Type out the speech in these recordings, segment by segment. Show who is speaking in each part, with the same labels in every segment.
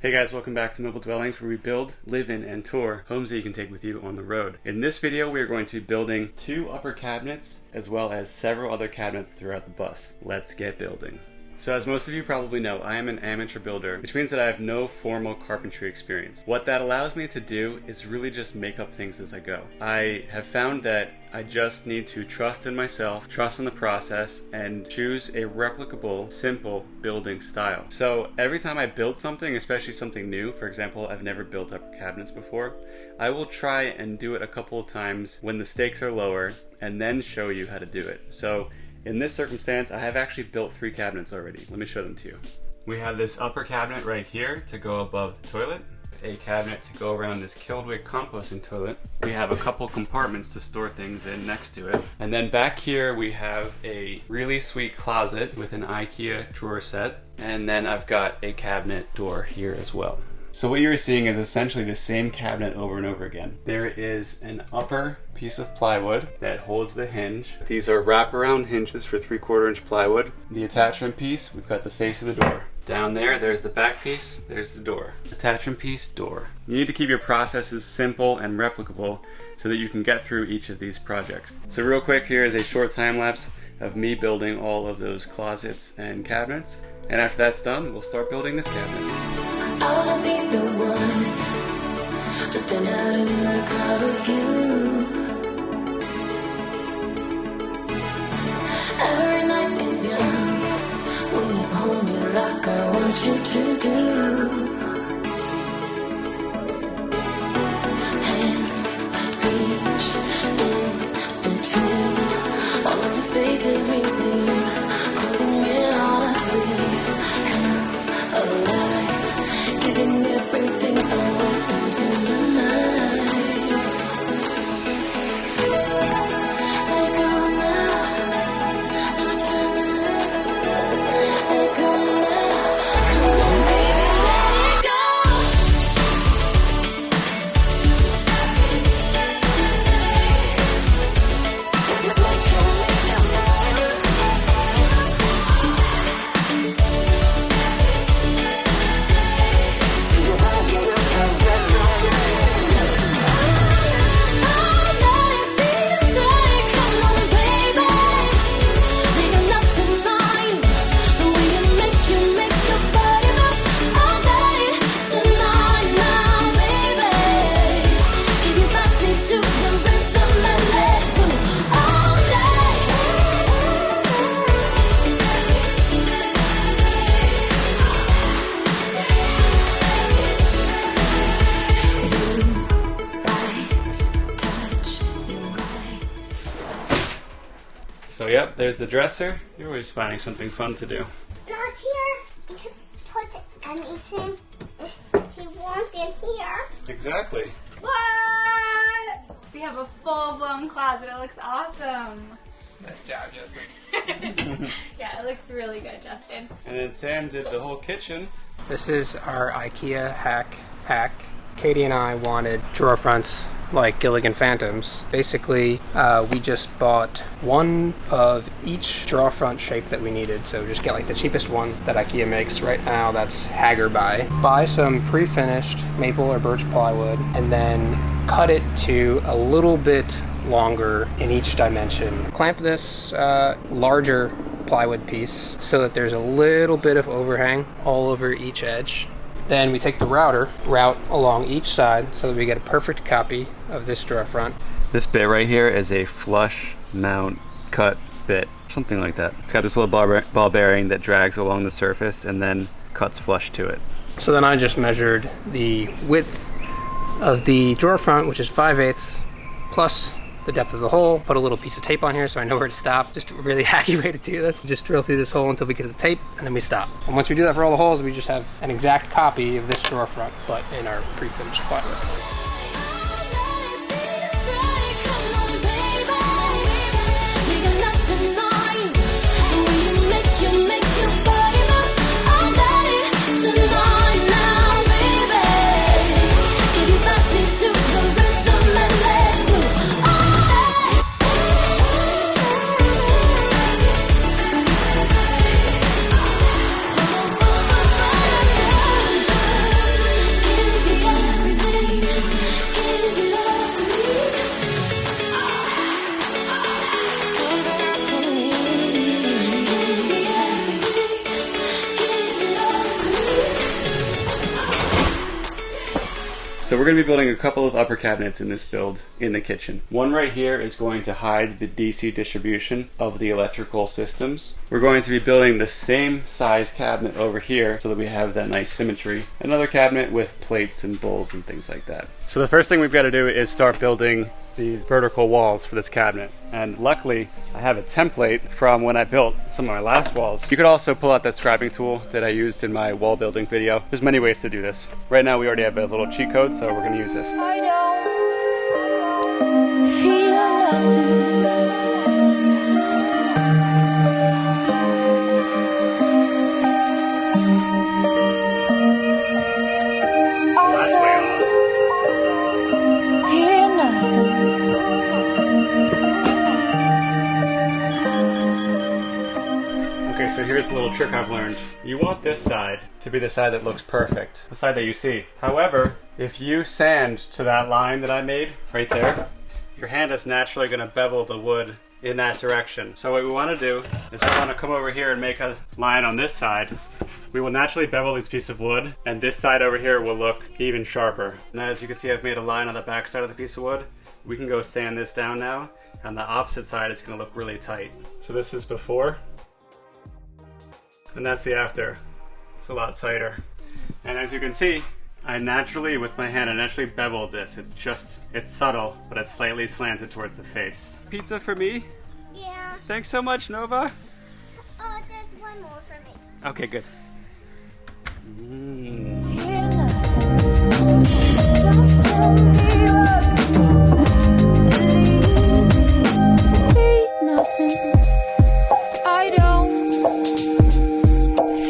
Speaker 1: Hey guys, welcome back to Mobile Dwellings, where we build, live in, and tour homes that you can take with you on the road. In this video, we are going to be building 2 upper cabinets, as well as several other cabinets throughout the bus. Let's get building. So as most of you probably know, I am an amateur builder, which means that I have no formal carpentry experience. What that allows me to do is really just make up things as I go. I have found that I just need to trust in myself, trust in the process, and choose a replicable, simple building style. So every time I build something, especially something new, for example, I've never built upper cabinets before, I will try and do it a couple of times when the stakes are lower, and then show you how to do it. So in this circumstance, I have actually built 3 cabinets already. Let me show them to you. We have this upper cabinet right here to go above the toilet, a cabinet to go around this Gilligan composting toilet. We have a couple compartments to store things in next to it. And then back here we have a really sweet closet with an IKEA drawer set. And then I've got a cabinet door here as well. So what you're seeing is essentially the same cabinet over and over again. There is an upper piece of plywood that holds the hinge. These are wraparound hinges for 3/4 inch plywood. The attachment piece, we've got the face of the door. Down there, there's the back piece, there's the door. Attachment piece, door. You need to keep your processes simple and replicable so that you can get through each of these projects. So real quick, here is a short time lapse of me building all of those closets and cabinets. And after that's done, we'll start building this cabinet.
Speaker 2: I wanna be the one, just stand out in the crowd with you. Every night is young, when you hold me like I want you to do. Hands reach in between all of the spaces we leave, closing in on us, we come alive, giving everything away into the night. Let it go now. Let it go now. Come on, baby, let it go.
Speaker 1: So yep, there's the dresser. You're always finding something fun to do.
Speaker 3: Not here. You can put anything if you want in here.
Speaker 1: Exactly.
Speaker 4: What? We have a full-blown closet. It looks awesome.
Speaker 5: Nice job, Justin.
Speaker 4: Yeah, it looks really good, Justin.
Speaker 1: And then Sam did the whole kitchen.
Speaker 5: This is our IKEA hack. Katy and I wanted drawer fronts like Gilligan Phantoms. Basically, we just bought one of each drawer front shape that we needed. So just get like the cheapest one that IKEA makes right now. That's Hager Buy some pre-finished maple or birch plywood, and then cut it to a little bit longer in each dimension. Clamp this larger plywood piece so that there's a little bit of overhang all over each edge. Then we take the route along each side so that we get a perfect copy of this drawer front.
Speaker 1: This bit right here is a flush mount cut bit, something like that. It's got this little ball bearing that drags along the surface and then cuts flush to it.
Speaker 5: So then I just measured the width of the drawer front, which is 5/8, plus the depth of the hole. Put a little piece of tape on here so I know where to stop. Just a really hacky way to do this. Just drill through this hole until we get to the tape, and then we stop. And once we do that for all the holes, we just have an exact copy of this drawer front, but in our pre-finished plywood.
Speaker 1: So we're going to be building a couple of upper cabinets in this build in the kitchen. One right here is going to hide the DC distribution of the electrical systems. We're going to be building the same size cabinet over here so that we have that nice symmetry. Another cabinet with plates and bowls and things like that. So the first thing we've got to do is start building the vertical walls for this cabinet. And luckily, I have a template from when I built some of my last walls. You could also pull out that scribing tool that I used in my wall building video. There's many ways to do this. Right now we already have a little cheat code, so we're gonna use this.
Speaker 2: I don't feel nothing.
Speaker 1: That's way off.
Speaker 2: Hear nothing.
Speaker 1: Okay, so here's a little trick I've learned. You want this side to be the side that looks perfect, the side that you see. However, if you sand to that line that I made right there, your hand is naturally going to bevel the wood in that direction. So what we want to do is we want to come over here and make a line on this side. We will naturally bevel this piece of wood, and this side over here will look even sharper. Now, as you can see, I've made a line on the back side of the piece of wood. We can go sand this down now. On the opposite side, it's going to look really tight. So this is before, and that's the after. It's a lot tighter. And as you can see, I naturally, with my hand, I naturally beveled this. It's subtle, but it's slightly slanted towards the face. Pizza for me?
Speaker 3: Yeah.
Speaker 1: Thanks so much, Nova.
Speaker 3: Oh, there's one more for me.
Speaker 1: Okay, good.
Speaker 2: Hear nothing. I don't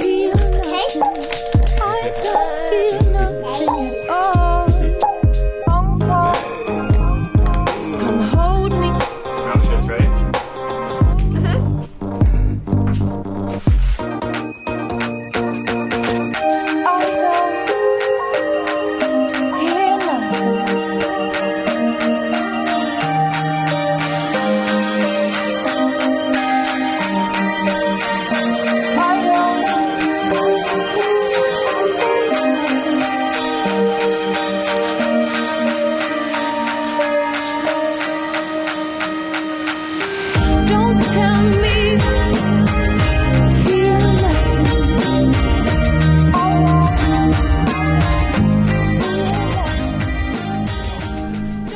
Speaker 2: feel nothing. I don't feel nothing at all. Come hold me.
Speaker 1: Scrumptious, right?
Speaker 2: I don't hear nothing. Don't tell me feel nothing.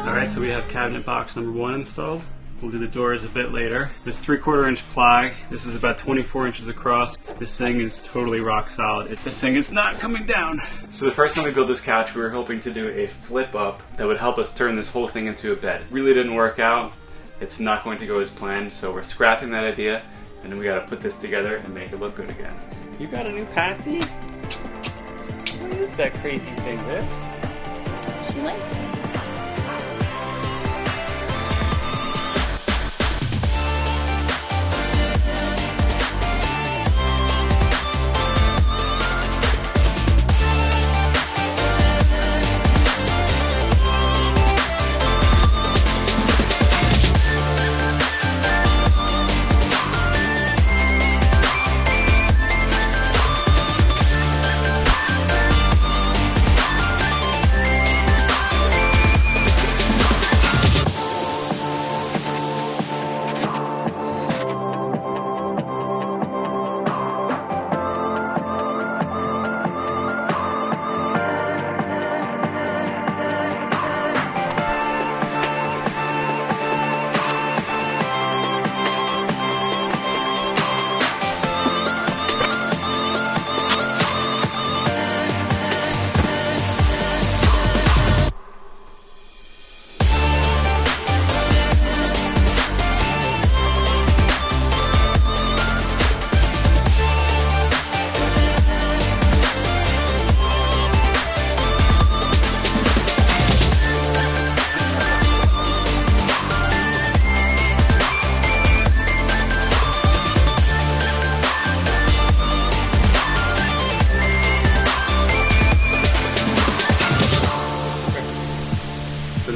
Speaker 1: Alright, so we have cabinet box number 1 installed. We'll do the doors a bit later. This 3/4 inch ply, this is about 24 inches across. This thing is totally rock solid. This thing is not coming down. So the first time we built this couch, we were hoping to do a flip up that would help us turn this whole thing into a bed. Really didn't work out. It's not going to go as planned, so we're scrapping that idea, and then we gotta put this together and make it look good again. You got a new passy? What is that crazy thing, Lips?
Speaker 4: She likes it.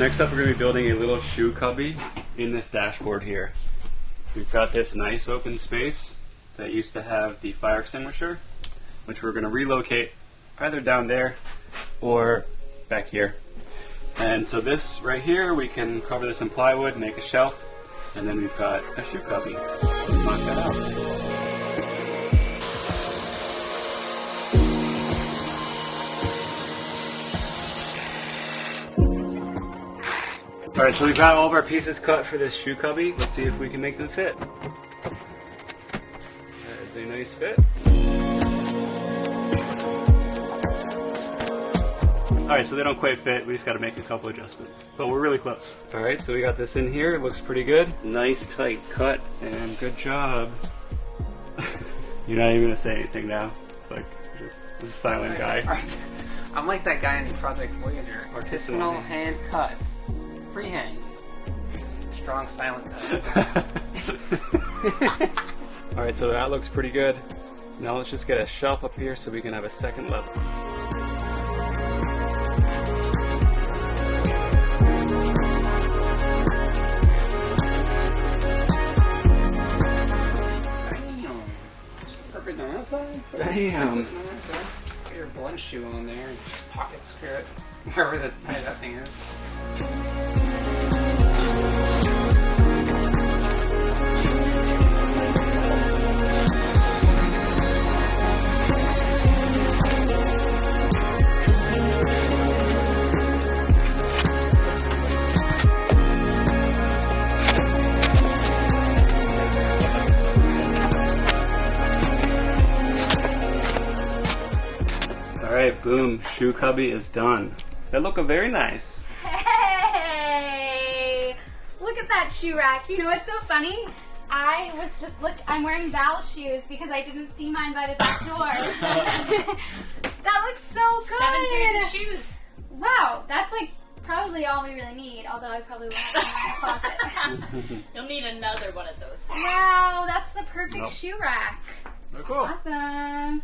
Speaker 1: next up we're going to be building a little shoe cubby in this dashboard here. We've got this nice open space that used to have the fire extinguisher, which we're going to relocate either down there or back here. And so this right here, we can cover this in plywood, make a shelf, and then we've got a shoe cubby. Knock that out. Alright, so we've got all of our pieces cut for this shoe cubby. Let's see if we can make them fit. That is a nice fit. Alright, so they don't quite fit. We just got to make a couple adjustments. But we're really close. Alright, so we got this in here. It looks pretty good. Nice tight cut, Sam. Good job. You're not even going to say anything now. It's like just a silent guy.
Speaker 5: I'm like that guy in Project Voyager. Artisanal hand cut. Freehand. Strong silent cut.
Speaker 1: Alright, so that looks pretty good. Now let's just get a shelf up here so we can have a second level. Damn.
Speaker 5: Put your blend shoe on there and just pocket screw it wherever the height of that thing is.
Speaker 1: Alright, boom. Shoe cubby is done. They look very nice.
Speaker 4: Hey! Look at that shoe rack. You know what's so funny? I'm wearing Val's shoes because I didn't see mine by the back door. That looks so good.
Speaker 6: 7 pairs of shoes.
Speaker 4: Wow, that's like probably all we really need, although I probably won't have them in my closet.
Speaker 6: You'll need another one of those.
Speaker 4: Wow, that's the perfect shoe rack.
Speaker 1: They're cool.
Speaker 4: Awesome.